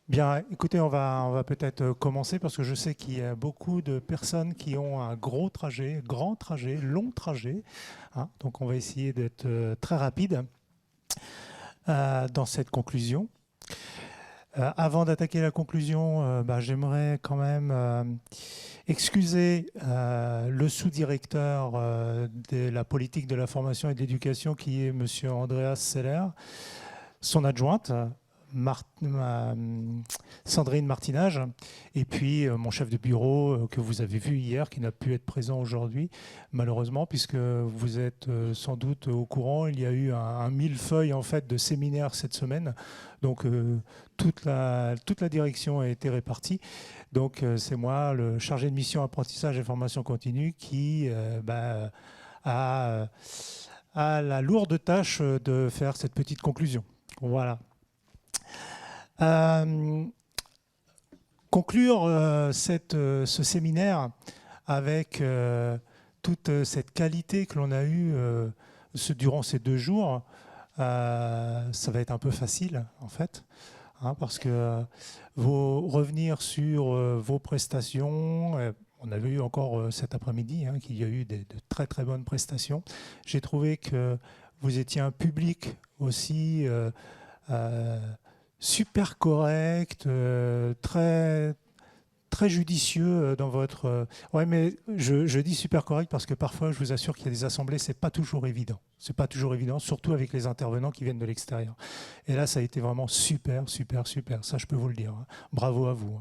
Bien, écoutez, on va peut-être commencer parce que je sais qu'il y a beaucoup de personnes qui ont un gros trajet, grand trajet, long trajet, hein. Donc on va essayer d'être très rapide dans cette conclusion. Avant d'attaquer la conclusion, j'aimerais quand même excuser le sous-directeur de la politique de la formation et de l'éducation qui est Monsieur Andreas Seller, son adjointe, Sandrine Martinage, et puis mon chef de bureau que vous avez vu hier, qui n'a pu être présent aujourd'hui, malheureusement, puisque vous êtes sans doute au courant, il y a eu un millefeuille en fait de séminaires cette semaine, donc toute la direction a été répartie. Donc c'est moi, le chargé de mission apprentissage et formation continue, qui a la lourde tâche de faire cette petite conclusion. Voilà. Euh, Conclure ce séminaire avec toute cette qualité que l'on a eue durant ces 2 jours, ça va être un peu facile en fait, hein, parce que revenir sur vos prestations, on avait eu encore cet après-midi qu'il y a eu de très très bonnes prestations. J'ai trouvé que vous étiez un public aussi super correct, très, très judicieux dans votre... Ouais, mais je dis super correct parce que parfois, je vous assure qu'il y a des assemblées, c'est pas toujours évident. C'est pas toujours évident, surtout avec les intervenants qui viennent de l'extérieur. Et là, ça a été vraiment super, super, super. Ça, je peux vous le dire. Bravo à vous.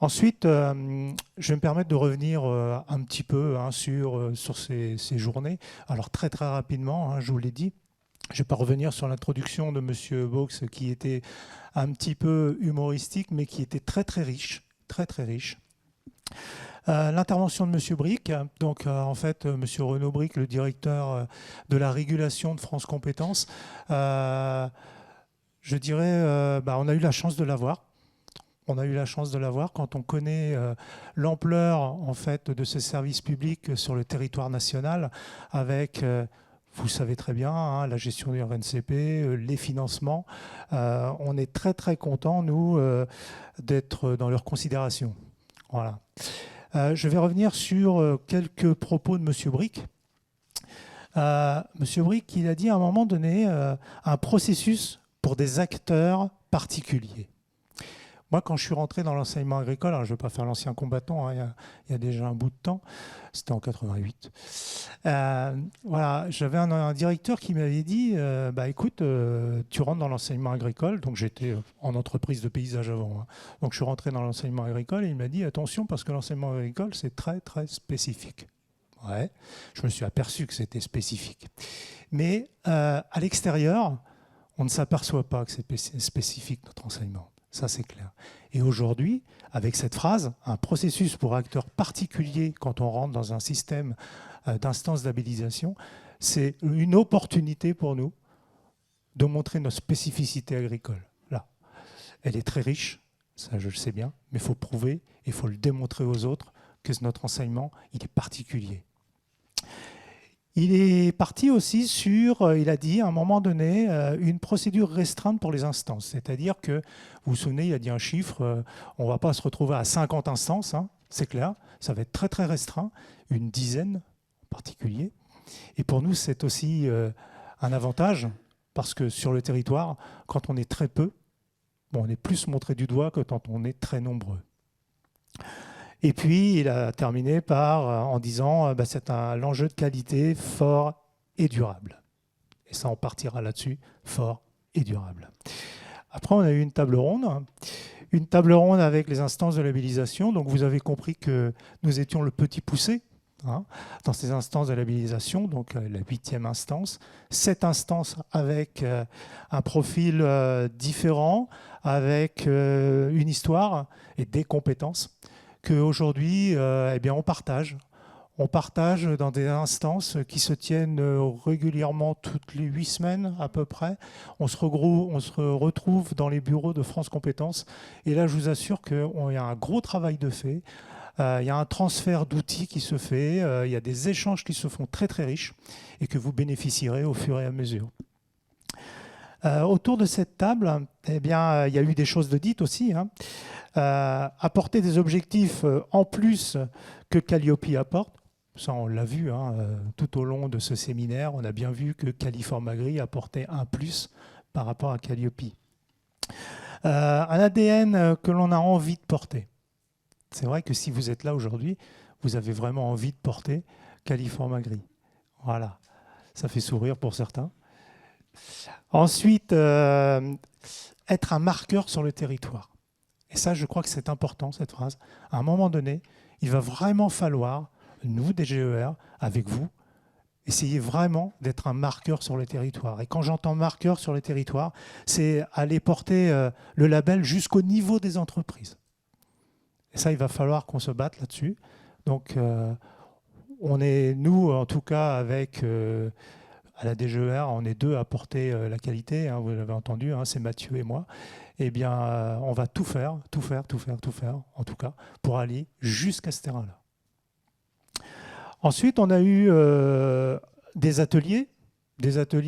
Ensuite, je vais me permettre de revenir un petit peu sur ces journées. Alors, très, très rapidement, je vous l'ai dit. Je ne vais pas revenir sur l'introduction de M. Vaux qui était un petit peu humoristique, mais qui était très très riche, très très riche. L'intervention de M. Bric, donc en fait M. Renaud Bric, le directeur de la régulation de France Compétences, je dirais, on a eu la chance de l'avoir. On a eu la chance de l'avoir quand on connaît l'ampleur en fait de ce service public sur le territoire national, avec vous savez très bien, la gestion du RNCP, les financements. On est très très contents, nous, d'être dans leur considération. Voilà. Je vais revenir sur quelques propos de M. Bric. M. Bric, il a dit à un moment donné un processus pour des acteurs particuliers. Moi, quand je suis rentré dans l'enseignement agricole, alors je ne vais pas faire l'ancien combattant, il y a déjà un bout de temps, c'était en 88. Voilà, j'avais un directeur qui m'avait dit écoute, tu rentres dans l'enseignement agricole. Donc j'étais en entreprise de paysage avant. Donc je suis rentré dans l'enseignement agricole et il m'a dit attention, parce que l'enseignement agricole, c'est très, très spécifique. Ouais, je me suis aperçu que c'était spécifique. Mais à l'extérieur, on ne s'aperçoit pas que c'est spécifique, notre enseignement. Ça, c'est clair. Et aujourd'hui, avec cette phrase, un processus pour acteurs particuliers quand on rentre dans un système d'instance d'habilitation, c'est une opportunité pour nous de montrer nos spécificités agricoles. Là, elle est très riche, ça je le sais bien, mais il faut prouver et il faut le démontrer aux autres que notre enseignement, il est particulier. Il est parti aussi sur, il a dit à un moment donné, une procédure restreinte pour les instances. C'est-à-dire que, vous vous souvenez, il a dit un chiffre, on ne va pas se retrouver à 50 instances, c'est clair, ça va être très très restreint, une dizaine en particulier. Et pour nous, c'est aussi un avantage, parce que sur le territoire, quand on est très peu, on est plus montré du doigt que quand on est très nombreux. Et puis, il a terminé en disant c'est l'enjeu de qualité fort et durable. Et ça, on partira là-dessus, fort et durable. Après, on a eu une table ronde avec les instances de labellisation. Donc, vous avez compris que nous étions le petit poussé dans ces instances de labellisation, donc la 8e instance. 7 instances avec un profil différent, avec une histoire et des compétences qu'aujourd'hui, on partage. On partage dans des instances qui se tiennent régulièrement toutes les 8 semaines à peu près. On se retrouve dans les bureaux de France Compétences. Et là, je vous assure qu'il y a un gros travail de fait. Il y a un transfert d'outils qui se fait. Il y a des échanges qui se font très très riches et que vous bénéficierez au fur et à mesure. Autour de cette table, eh bien, il y a eu des choses de dites aussi, hein. Apporter des objectifs en plus que Calliope apporte. Ça, on l'a vu, hein, tout au long de ce séminaire. On a bien vu que Califormagri apportait un plus par rapport à Calliope. Un ADN que l'on a envie de porter. C'est vrai que si vous êtes là aujourd'hui, vous avez vraiment envie de porter Califormagri. Voilà, ça fait sourire pour certains. Ensuite, être un marqueur sur le territoire. Et ça, je crois que c'est important, cette phrase. À un moment donné, il va vraiment falloir, nous, des GER, avec vous, essayer vraiment d'être un marqueur sur le territoire. Et quand j'entends marqueur sur le territoire, c'est aller porter le label jusqu'au niveau des entreprises. Et ça, il va falloir qu'on se batte là-dessus. Donc, on est, nous, en tout cas, avec à la DGER, on est deux à porter la qualité, hein, vous l'avez entendu, hein, c'est Mathieu et moi. Eh bien, on va tout faire, en tout cas, pour aller jusqu'à ce terrain-là. Ensuite, on a eu des ateliers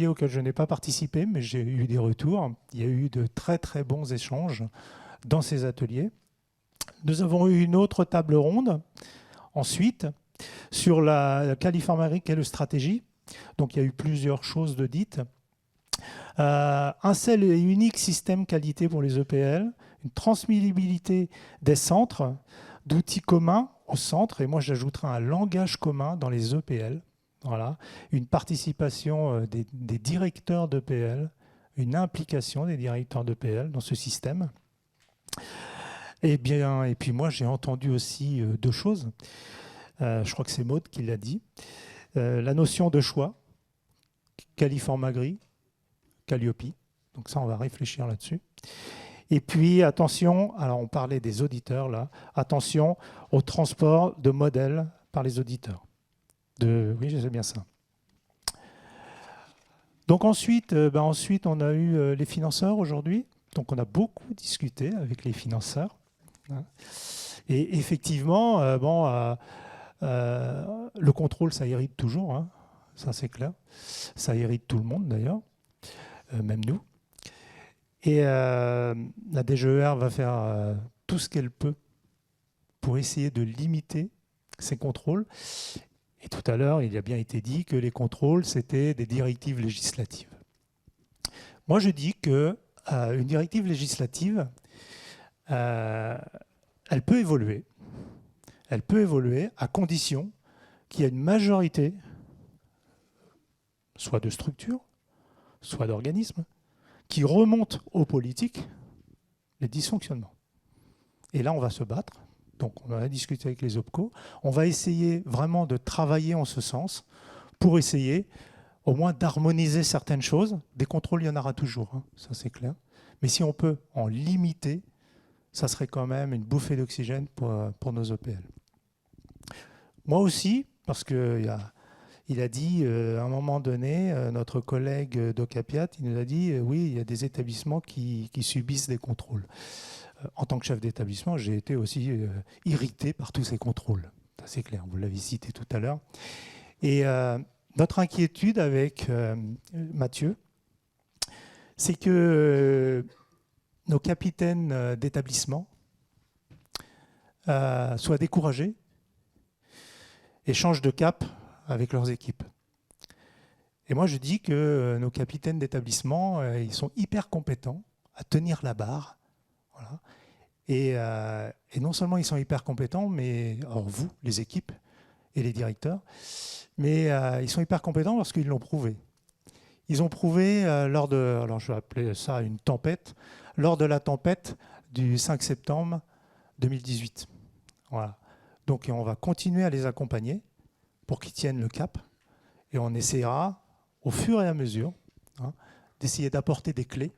auxquels je n'ai pas participé, mais j'ai eu des retours. Il y a eu de très très bons échanges dans ces ateliers. Nous avons eu une autre table ronde, ensuite, sur la Califormagri, quelle stratégie. Donc il y a eu plusieurs choses de dites. Un seul et unique système qualité pour les EPL, une transmissibilité des centres, d'outils communs au centre, et moi j'ajouterai un langage commun dans les EPL. Voilà. Une participation des directeurs d'EPL, une implication des directeurs d'EPL dans ce système. Et puis moi j'ai entendu aussi deux choses. Je crois que c'est Maud qui l'a dit. La notion de choix, Califormagri, Calliope. Donc ça, on va réfléchir là-dessus. Et puis, attention, alors on parlait des auditeurs là, attention au transport de modèles par les auditeurs. Oui, je sais bien ça. Donc ensuite, on a eu les financeurs aujourd'hui. Donc on a beaucoup discuté avec les financeurs. Et effectivement, le contrôle, ça irrite toujours, hein, ça c'est clair. Ça irrite tout le monde d'ailleurs, même nous. Et la DGER va faire tout ce qu'elle peut pour essayer de limiter ces contrôles. Et tout à l'heure, il a bien été dit que les contrôles, c'était des directives législatives. Moi, je dis qu'une directive législative, elle peut évoluer. Elle peut évoluer à condition qu'il y ait une majorité, soit de structures, soit d'organismes, qui remontent aux politiques les dysfonctionnements. Et là, on va se battre. Donc, on a discuté avec les OPCO. On va essayer vraiment de travailler en ce sens pour essayer au moins d'harmoniser certaines choses. Des contrôles, il y en aura toujours, hein, ça c'est clair. Mais si on peut en limiter, ça serait quand même une bouffée d'oxygène pour nos EPL. Moi aussi, parce qu'il a dit, à un moment donné, notre collègue d'Ocapiat, il nous a dit, oui, il y a des établissements qui subissent des contrôles. En tant que chef d'établissement, j'ai été aussi irrité par tous ces contrôles. C'est clair, vous l'avez cité tout à l'heure. Et notre inquiétude avec Mathieu, c'est que nos capitaines d'établissement soient découragés et changent de cap avec leurs équipes. Et moi, je dis que nos capitaines d'établissement, ils sont hyper compétents à tenir la barre. Voilà. Et non seulement ils sont hyper compétents, mais alors vous, les équipes et les directeurs, mais ils sont hyper compétents parce qu'ils l'ont prouvé. Ils ont prouvé lors de, alors je vais appeler ça une tempête, lors de la tempête du 5 septembre 2018. Voilà. Donc on va continuer à les accompagner pour qu'ils tiennent le cap et on essaiera au fur et à mesure d'essayer d'apporter des clés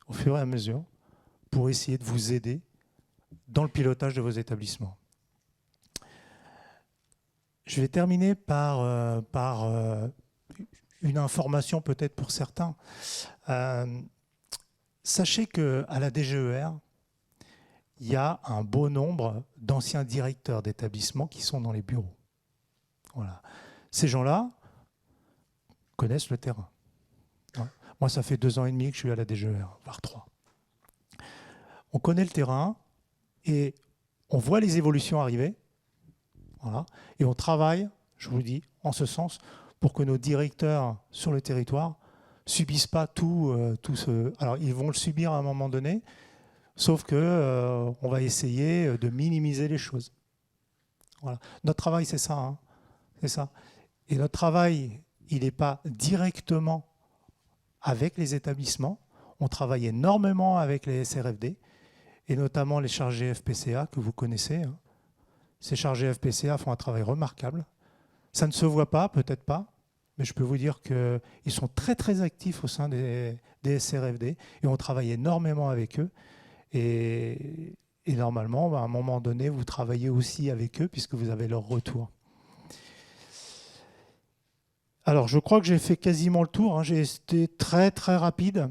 au fur et à mesure pour essayer de vous aider dans le pilotage de vos établissements. Je vais terminer par une information peut-être pour certains. Sachez qu'à la DGER, il y a un beau nombre d'anciens directeurs d'établissements qui sont dans les bureaux. Voilà. Ces gens-là connaissent le terrain. Moi, ça fait 2 ans et demi que je suis à la DGER, voire 3. On connaît le terrain et on voit les évolutions arriver. Voilà, et on travaille, je vous le dis, en ce sens, pour que nos directeurs sur le territoire subissent pas tout ce... Alors, ils vont le subir à un moment donné, sauf que on va essayer de minimiser les choses. Voilà. Notre travail, c'est ça, hein. C'est ça. Et notre travail, il n'est pas directement avec les établissements. On travaille énormément avec les SRFD, et notamment les chargés FPCA que vous connaissez, hein. Ces chargés FPCA font un travail remarquable. Ça ne se voit pas, peut-être pas, mais je peux vous dire qu'ils sont très très actifs au sein des SRFD et on travaille énormément avec eux. Et normalement, à un moment donné, vous travaillez aussi avec eux puisque vous avez leur retour. Alors, je crois que j'ai fait quasiment le tour, hein. J'ai été très très rapide.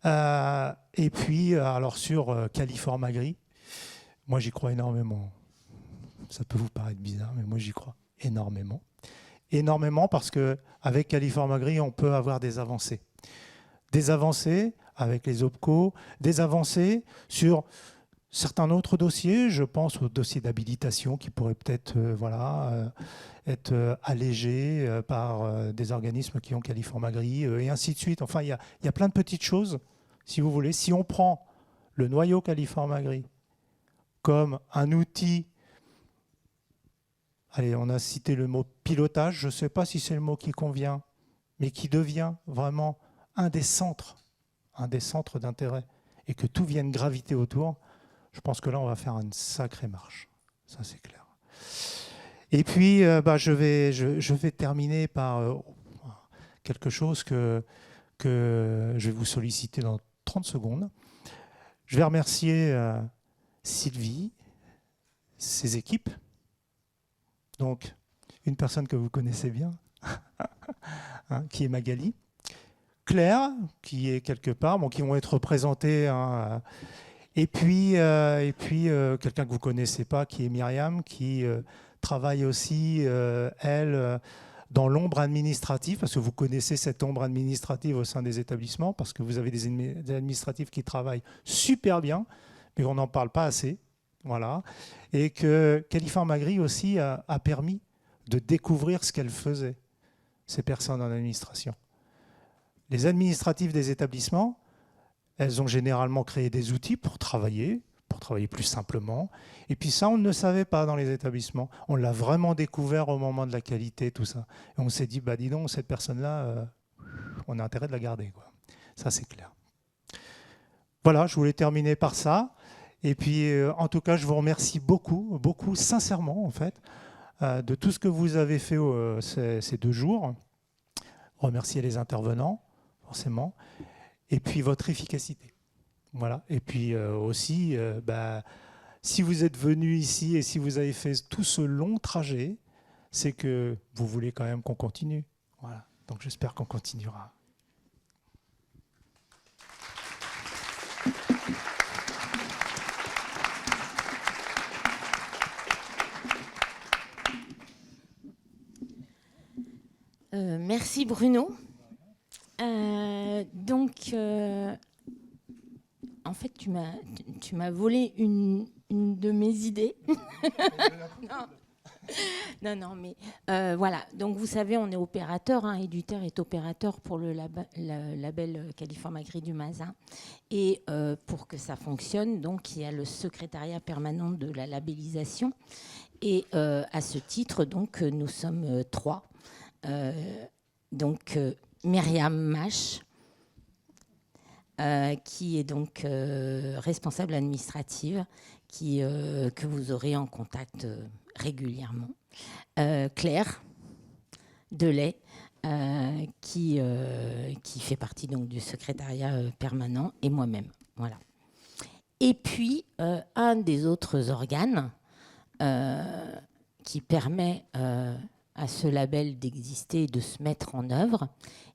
Et puis, alors sur Caliform Agri, moi, j'y crois énormément. Ça peut vous paraître bizarre, mais moi, j'y crois énormément. Énormément parce qu'avec Caliform Agri, on peut avoir des avancées. Des avancées avec les OPCO, des avancées sur certains autres dossiers. Je pense au dossier d'habilitation qui pourrait peut-être être allégé par des organismes qui ont Caliform Agri et ainsi de suite. Enfin, il y a plein de petites choses, si vous voulez. Si on prend le noyau Caliform Agri comme un outil, allez, on a cité le mot pilotage, je ne sais pas si c'est le mot qui convient, mais qui devient vraiment un des centres d'intérêt, et que tout vienne graviter autour, je pense que là, on va faire une sacrée marche. Ça, c'est clair. Et puis, je vais terminer par quelque chose que je vais vous solliciter dans 30 secondes. Je vais remercier Sylvie, ses équipes, donc une personne que vous connaissez bien, hein, qui est Magali, Claire, qui est quelque part, bon, qui vont être représentés, hein, et puis quelqu'un que vous ne connaissez pas, qui est Myriam, qui travaille aussi, elle, dans l'ombre administrative, parce que vous connaissez cette ombre administrative au sein des établissements, parce que vous avez des administratifs qui travaillent super bien, mais on n'en parle pas assez. Voilà. Et que Caliform Agri aussi a permis de découvrir ce qu'elles faisaient, ces personnes en administration. Les administratifs des établissements, elles ont généralement créé des outils pour travailler plus simplement. Et puis ça, on ne le savait pas dans les établissements. On l'a vraiment découvert au moment de la qualité, tout ça. Et on s'est dit, bah dis donc, cette personne-là, on a intérêt de la garder, quoi. Ça, c'est clair. Voilà, je voulais terminer par ça. Et puis, en tout cas, je vous remercie beaucoup, beaucoup, sincèrement, en fait, de tout ce que vous avez fait ces 2 jours. Remercier les intervenants, forcément, et puis votre efficacité. Voilà. Et puis aussi, si vous êtes venu ici et si vous avez fait tout ce long trajet, c'est que vous voulez quand même qu'on continue. Voilà. Donc, j'espère qu'on continuera. Merci Bruno. En fait, tu m'as volé une de mes idées. Non, mais voilà. Donc, vous savez, on est opérateur. Hein, Éduter est opérateur pour le label Caliform Agri du Mazin. Et pour que ça fonctionne, donc, il y a le secrétariat permanent de la labellisation. Et à ce titre, donc, nous sommes 3. Myriam Mache, qui est donc responsable administrative, que vous aurez en contact régulièrement. Claire Delay, qui fait partie donc du secrétariat permanent, et moi-même. Voilà. Et puis, un des autres organes qui permet à ce label d'exister et de se mettre en œuvre,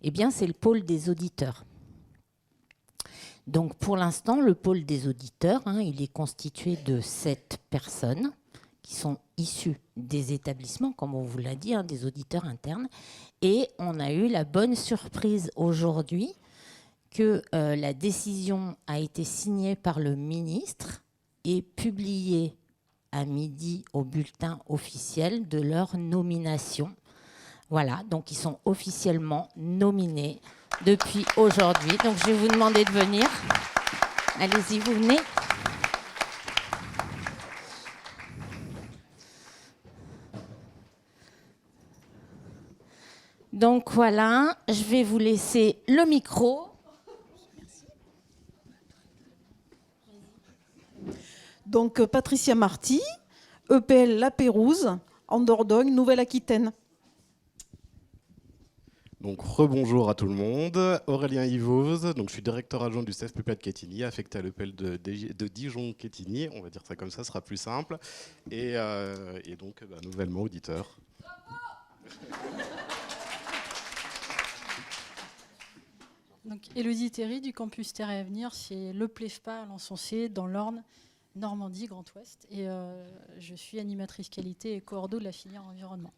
eh bien, c'est le pôle des auditeurs. Donc, pour l'instant, le pôle des auditeurs, il est constitué de 7 personnes qui sont issus des établissements, comme on vous l'a dit, des auditeurs internes. Et on a eu la bonne surprise aujourd'hui que la décision a été signée par le ministre et publiée à midi au bulletin officiel de leur nomination. Voilà, donc ils sont officiellement nominés depuis aujourd'hui. Donc je vais vous demander de venir. Allez-y, vous venez. Donc voilà, je vais vous laisser le micro. Donc Patricia Marty, EPL La Pérouse, en Dordogne, Nouvelle-Aquitaine. Donc rebonjour à tout le monde, Aurélien Yvose, donc je suis directeur adjoint du CFPPA de Quetigny, affecté à l'EPL de Dijon-Quetigny, on va dire ça comme ça, ce sera plus simple, et donc nouvellement auditeur. Donc, Élodie Théry du campus Terre et Avenir chez Le Plefpa à l'Encensier dans l'Orne, Normandie, Grand Ouest. Et je suis animatrice qualité et coordo de la filière environnement.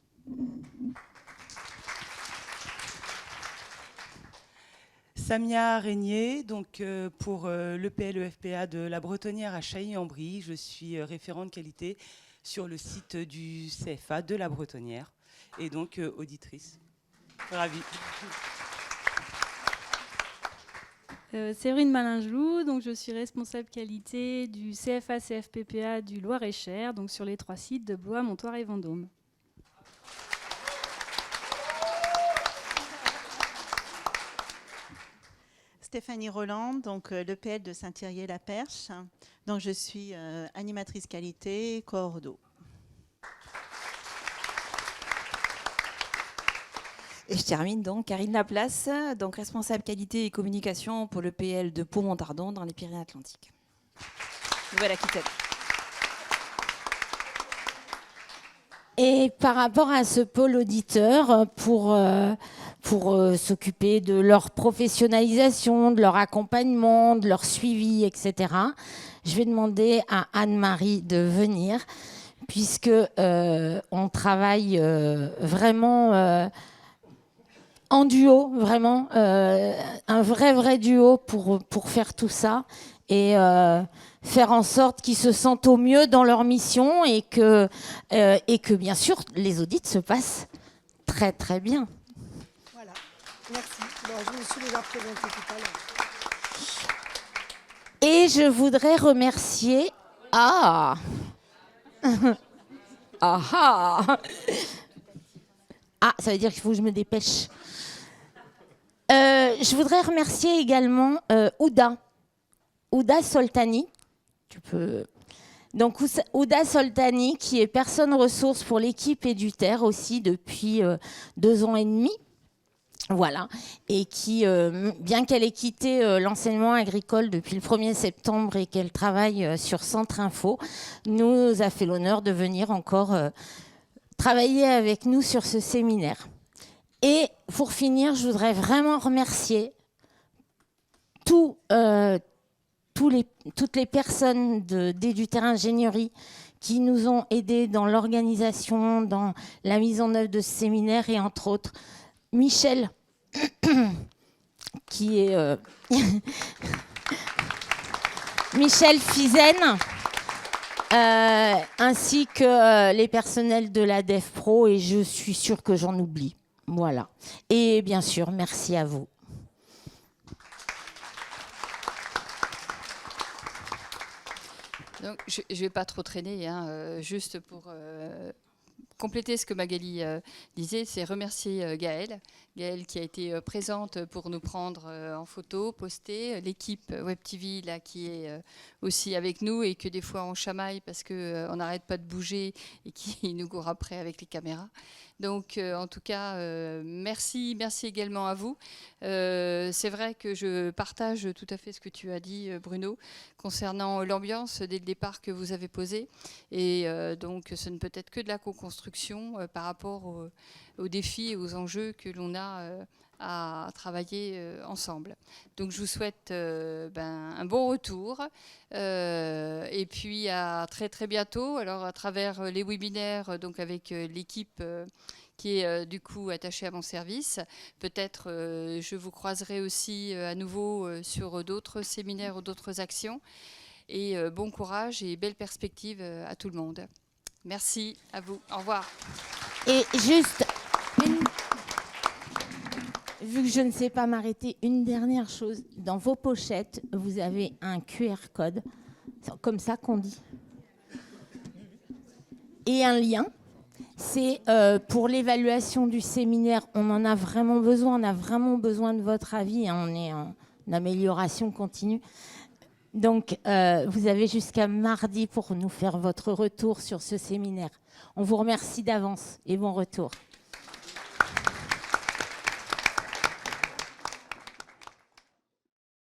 Samia Régnier, donc pour l'EPL-EFPA de la Bretonnière à Chailly-en-Brie. Je suis référente qualité sur le site du CFA de la Bretonnière et donc auditrice. Ravie. Séverine Malingelou, donc je suis responsable qualité du CFA-CFPPA du Loir-et-Cher, donc sur les 3 sites de Blois, Montoire et Vendôme. Stéphanie Roland, donc l'EPL de Saint-Thierry-la-Perche. Donc je suis animatrice qualité, coordo. Et je termine donc Karine Laplace, donc responsable qualité et communication pour l'EPL de Pau-Montardon dans les Pyrénées-Atlantiques. Nouvelle-Aquitaine. Et par rapport à ce pôle auditeur, pour s'occuper de leur professionnalisation, de leur accompagnement, de leur suivi, etc., je vais demander à Anne-Marie de venir, puisque on travaille vraiment en duo, vraiment, un vrai duo pour faire tout ça et faire en sorte qu'ils se sentent au mieux dans leur mission et que bien sûr, les audits se passent très bien. Voilà, merci. Bon, je me suis déjà présentée tout à l'heure. Et je voudrais remercier... Ah ça veut dire qu'il faut que je me dépêche. Je voudrais remercier également Ouda Soltani. Tu peux... Donc Ouda Soltani, qui est personne ressource pour l'équipe Éduterre aussi depuis 2 ans et demi. Voilà. Et qui, bien qu'elle ait quitté l'enseignement agricole depuis le 1er septembre et qu'elle travaille sur Centre Info, nous a fait l'honneur de venir encore travailler avec nous sur ce séminaire. Et pour finir, je voudrais vraiment remercier toutes les personnes d'Éduterre Ingénierie qui nous ont aidés dans l'organisation, dans la mise en œuvre de ce séminaire et entre autres Michel, qui est Michel Fizen, ainsi que les personnels de la DevPro, et je suis sûre que j'en oublie. Voilà. Et bien sûr, merci à vous. Donc, je ne vais pas trop traîner, juste pour compléter ce que Magali disait, c'est remercier Gaëlle qui a été présente pour nous prendre en photo, poster, l'équipe Web TV là, qui est aussi avec nous et que des fois on chamaille parce qu'on n'arrête pas de bouger et qui nous court après avec les caméras. Donc en tout cas, merci également à vous. C'est vrai que je partage tout à fait ce que tu as dit, Bruno, concernant l'ambiance dès le départ que vous avez posée. Et donc ce ne peut être que de la co-construction par rapport aux défis et aux enjeux que l'on a à travailler ensemble. Donc je vous souhaite un bon retour et puis à très très bientôt. Alors à travers les webinaires, donc avec l'équipe qui est du coup attachée à mon service. Peut-être je vous croiserai aussi à nouveau sur d'autres séminaires ou d'autres actions. Et bon courage et belle perspective à tout le monde. Merci à vous. Au revoir. Et juste, vu que je ne sais pas m'arrêter, une dernière chose. Dans vos pochettes, vous avez un QR code, c'est comme ça qu'on dit, et un lien. C'est pour l'évaluation du séminaire. On en a vraiment besoin. On a vraiment besoin de votre avis. On est en amélioration continue. Donc, vous avez jusqu'à mardi pour nous faire votre retour sur ce séminaire. On vous remercie d'avance et bon retour.